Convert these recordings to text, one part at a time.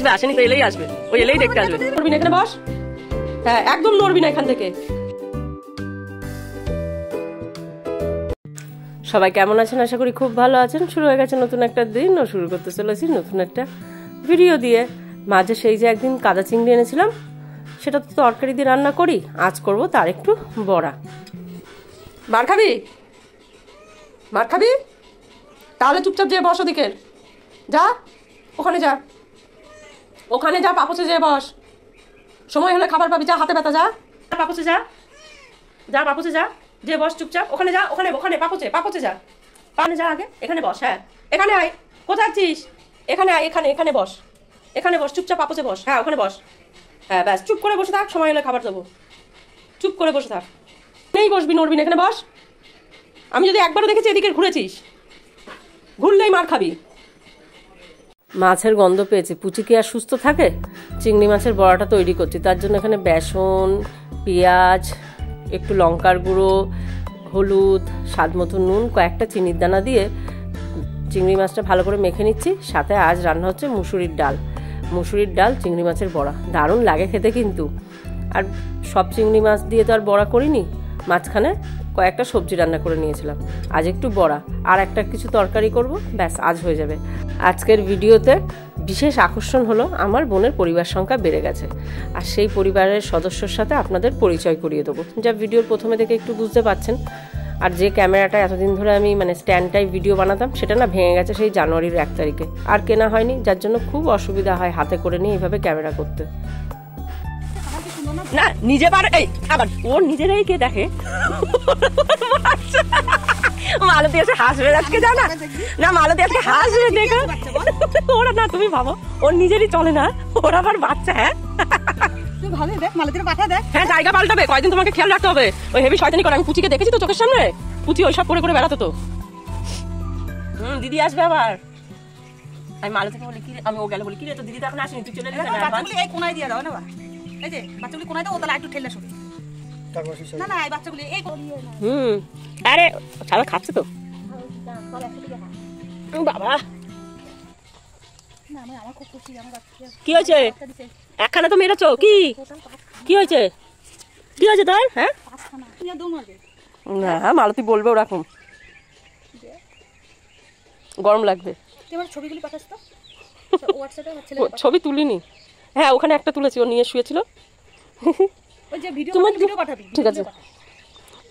আসবে, আসেনি তো এলেই আসবে, ওই এলেই দেখতে আসবে। নড়বি না, এখানে বস। হ্যাঁ একদম নড়বি না এখান থেকে। সবাই কেমন আছেন? আশা করি খুব ভালো আছেন। শুরু হয়ে গেছে নতুন একটা দিন, ও শুরু করতে চলেছি নতুন একটা ভিডিও দিয়ে। মাঝে সেই যে একদিন কাদা চিংড়ি এনেছিলাম, সেটা তো তরকারি দিয়ে রান্না করি, আজ করব তার একটু বড়া। মার খাবি? মার খাবি? তাহলে চুপচাপ যেয়ে বস, ওদিকে যা, ওখানে যা, ওখানে যা, পাপোচে যেয়ে বস। সময় হলে খাবার পাবি, যা, হাতে ব্যথা, যা পাপোচে যা, যা পাপোচে যা, যে বস চুপচাপ, ওখানে যা, ওখানে ওখানে পাপোচে পাপোচে যা, পানে যা আগে, এখানে বস। হ্যাঁ এখানে আয়, কোথায় আছিস? এখানে আয়, এখানে এখানে বস, এখানে বস, চুপচাপ পাপোচে বস। হ্যাঁ ওখানে বস, হ্যাঁ ব্যাস, চুপ করে বসে থাক, সময় হলে খাবার দেবো, চুপ করে বসে থাক, নেই বসবি, নড়বি না, এখানে বস। আমি যদি একবারও দেখেছি এদিকে ঘুরেছিস, ঘুরলেই মার খাবি। মাছের গন্ধ পেয়েছি, পুচি কি আর সুস্থ থাকে? চিংড়ি মাছের বড়াটা তৈরি করছি, তার জন্য এখানে বেসন, পেঁয়াজ, একটু লঙ্কার গুঁড়ো, হলুদ, স্বাদ মতো নুন, কয়েকটা চিনির দানা দিয়ে চিংড়ি মাছটা ভালো করে মেখে নিচ্ছি। সাথে আজ রান্না হচ্ছে মুসুরির ডাল, মুসুরির ডাল চিংড়ি মাছের বড়া, দারুণ লাগে খেতে কিন্তু। আর সব চিংড়ি মাছ দিয়ে তো আর বড়া করিনি, মাঝখানে কয়েকটা সবজি রান্না করে নিয়েছিলাম। আজ একটু বড়া আর একটা কিছু তরকারি করব, ব্যাস আজ হয়ে যাবে। আজকের ভিডিওতে বিশেষ আকর্ষণ হলো আমার বোনের পরিবার সংখ্যা বেড়ে গেছে, আর সেই পরিবারের সদস্যর সাথে আপনাদের পরিচয় করিয়ে দেবো, যা ভিডিওর প্রথমে থেকে একটু বুঝতে পারছেন। আর যে ক্যামেরাটা এতদিন ধরে আমি স্ট্যান্ডটাই ভিডিও বানাতাম, সেটা না ভেঙে গেছে সেই জানুয়ারির 1 তারিখে, আর কেনা হয়নি, যার জন্য খুব অসুবিধা হয় হাতে করে নিয়ে এইভাবে ক্যামেরা করতে। না নিজে পারে, এই আবার ওর নিজেরাই কে দেখে, মালতী এসে হাসবে আজকে, জানা না মালতী আজকে হাসবে দেখো। ওরা না, তুমি ভাবো ওর নিজেরই চলে না, ওর আবার বাচ্চা। হ্যাঁ হ্যাঁ জায়গা পাল্টাবে, কয়দিন তোমাকে খেয়াল রাখতে হবে। ওই হেভি শয়তানি করে, আমি পুচিকে দেখেছি তো চোখের সামনে, পুচি ওইসব করে করে বেড়াতো তো। দিদি আসবে আবার। আমি মালতীকে বলি কি, আমি ও গেলে বলি কি রে, তো দিদি তো এখন আসেনি, তুই চলে এলি এই কোনায় দিয়ে দাও না, এই যে বাচ্চাগুলি কোনায় দাও, ও তাহলে একটু ঠেলে শুবে। না না এই বাচ্চাগুলি এই আরে ছাড়া খাচ্ছে তো বাবা। কি হয়েছে? একখানা তো মেরেছো, কি কি হয়েছে? কি হয়েছে তোর? হ্যাঁ না মালতী বলবে ওরকম, গরম লাগবে। ছবি তুলিনি, হ্যাঁ ওখানে একটা তুলেছি, ও নিয়ে শুয়েছিল। ঠিক আছে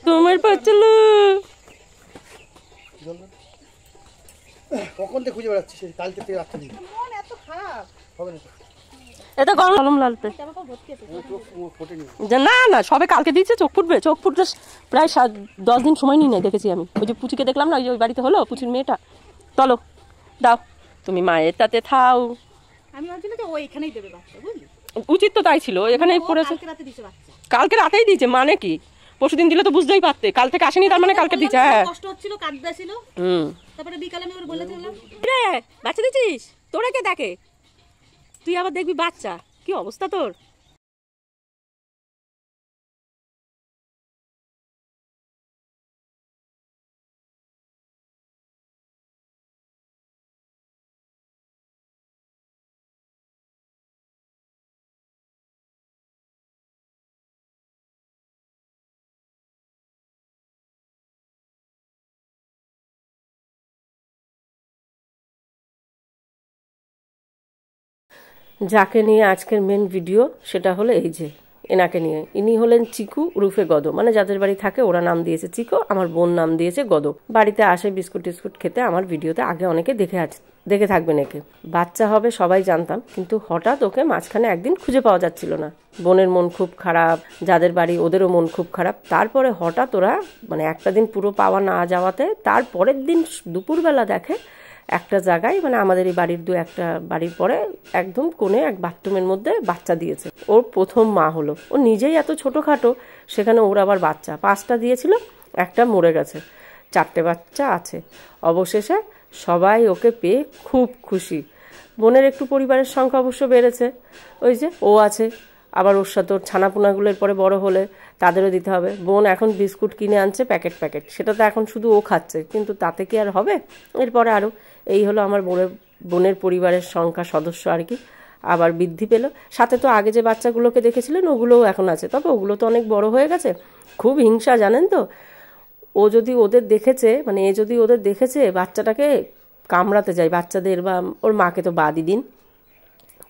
তোমার পাচ্ছিল কখন থেকে খুঁজে বেড়াচ্ছি, কালকে থেকে রাখতে দিই, মন এত খারাপ হবে না। এটা গরম লালতে না না, সবে কালকে দিয়েছে, চোখ ফুটবে, চোখ ফুটবে প্রায় 10 দিন সময় নিয়ে নেয়, দেখেছি আমি। ওই যে পুচিকে দেখলাম না, ওই যে ওই বাড়িতে হলো, পুচির মেয়েটা। চলো দাও, তুমি মায়ের তাতে থাও, আমি ভাবছিলাম যে ও এখানেই দেবে বাচ্চা, বুঝলি? উচিত তো তাই ছিল, এখানেই পড়েছে। কালকে রাতেই দিয়েছে মানে কি, পরশুদিন দিলে তো বুঝতেই পারতে, কাল থেকে আসেনি তার মানে কালকে দিয়েছে। হ্যাঁ কষ্ট হচ্ছিল, কাঁদতে ছিল। তারপরে বিকালে আমি ওর বলেছিলাম রে বাচ্চা দিছিস, তোরা কে দেখে, তুই আবার দেখবি বাচ্চা, কি অবস্থা তোর। যাকে নিয়ে আজকের মেন ভিডিও, সেটা হলো এই যে এনাকে নিয়ে। ইনি হলেন চিকু উরুফে গদো, মানে যাদের বাড়ি থাকে ওরা নাম দিয়েছে চিকু, আমার বোন নাম দিয়েছে গদো। বাড়িতে আসে বিস্কুট টিস্কুট খেতে, আমার ভিডিওতে আগে অনেকে দেখে থাকবেন একে। বাচ্চা হবে সবাই জানতাম, কিন্তু হঠাৎ ওকে মাঝখানে একদিন খুঁজে পাওয়া যাচ্ছিল না। বোনের মন খুব খারাপ, যাদের বাড়ি ওদেরও মন খুব খারাপ। তারপরে হঠাৎ ওরা একটা দিন পুরো পাওয়া না যাওয়াতে তারপরের দিন দুপুরবেলা দেখে একটা জায়গায়, আমাদের এই বাড়ির একটা বাড়ির পরে একদম কোণে এক বাথরুমের মধ্যে বাচ্চা দিয়েছে। ওর প্রথম মা হলো, ও নিজেই এত ছোটোখাটো, সেখানে ওর আবার বাচ্চা 5টা দিয়েছিল, একটা মরে গেছে, 4টে বাচ্চা আছে। অবশেষে সবাই ওকে পেয়ে খুব খুশি। বোনের একটু পরিবারের সংখ্যা অবশ্য বেড়েছে, ওই যে ও আছে, আবার ওর সাথে ওর ছানাপোনাগুলোর পরে বড় হলে তাদেরও দিতে হবে। বোন এখন বিস্কুট কিনে আনছে প্যাকেট, সেটা তো এখন শুধু ও খাচ্ছে, কিন্তু তাতে কি আর হবে, এরপরে আরও। এই হলো আমার বোনের পরিবারের সংখ্যা সদস্য আর কি। আবার বৃদ্ধি পেল। সাথে তো আগে যে বাচ্চাগুলোকে দেখেছিলেন ওগুলোও এখন আছে, তবে ওগুলো তো অনেক বড় হয়ে গেছে। খুব হিংসা জানেন তো, ও যদি ওদের দেখেছে, মানে এ যদি ওদের দেখেছে বাচ্চাটাকে কামড়াতে যায়, বাচ্চাদের বা ওর মাকে তো বাদই দিন,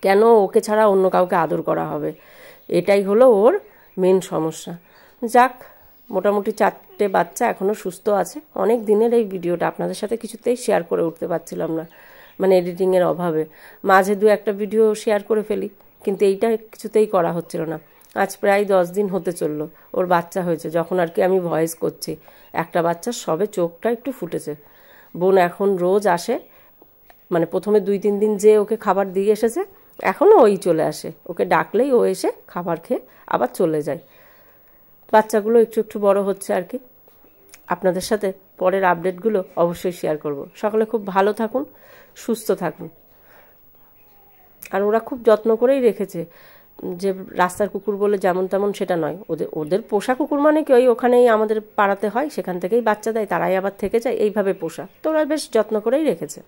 কেন ওকে ছাড়া অন্য কাউকে আদর করা হবে, এটাই হলো ওর মেন সমস্যা। যাক, মোটামুটি 4টে বাচ্চা এখনও সুস্থ আছে। অনেক দিনের এই ভিডিওটা আপনাদের সাথে কিছুতেই শেয়ার করে উঠতে পারছিলাম না, মানে এডিটিংয়ের অভাবে। মাঝে 2-1টা ভিডিও শেয়ার করে ফেলি, কিন্তু এইটা কিছুতেই করা হচ্ছিল না। আজ প্রায় 10 দিন হতে চললো ওর বাচ্চা হয়েছে, যখন আর কি আমি ভয়েস করছি। একটা বাচ্চার সবে চোখটা একটু ফুটেছে। বোন এখন রোজ আসে, মানে প্রথমে 2-3 দিন যে ওকে খাবার দিয়ে এসেছে, এখনও ওই চলে আসে, ওকে ডাকলেই ও এসে খাবার খেয়ে আবার চলে যায়। বাচ্চাগুলো একটু একটু বড় হচ্ছে আর কি। আপনাদের সাথে পরের আপডেটগুলো অবশ্যই শেয়ার করব। সকলে খুব ভালো থাকুন, সুস্থ থাকুন। আর ওরা খুব যত্ন করেই রেখেছে, যে রাস্তার কুকুর বলে যেমন তেমন সেটা নয়। ওদের পোষা কুকুর মানে কি, ওই ওখানেই আমাদের পাড়াতে হয়, সেখান থেকেই বাচ্চা দেয়, তারাই আবার থেকে যায়, এইভাবে পোষা। তো ওরা বেশ যত্ন করেই রেখেছে।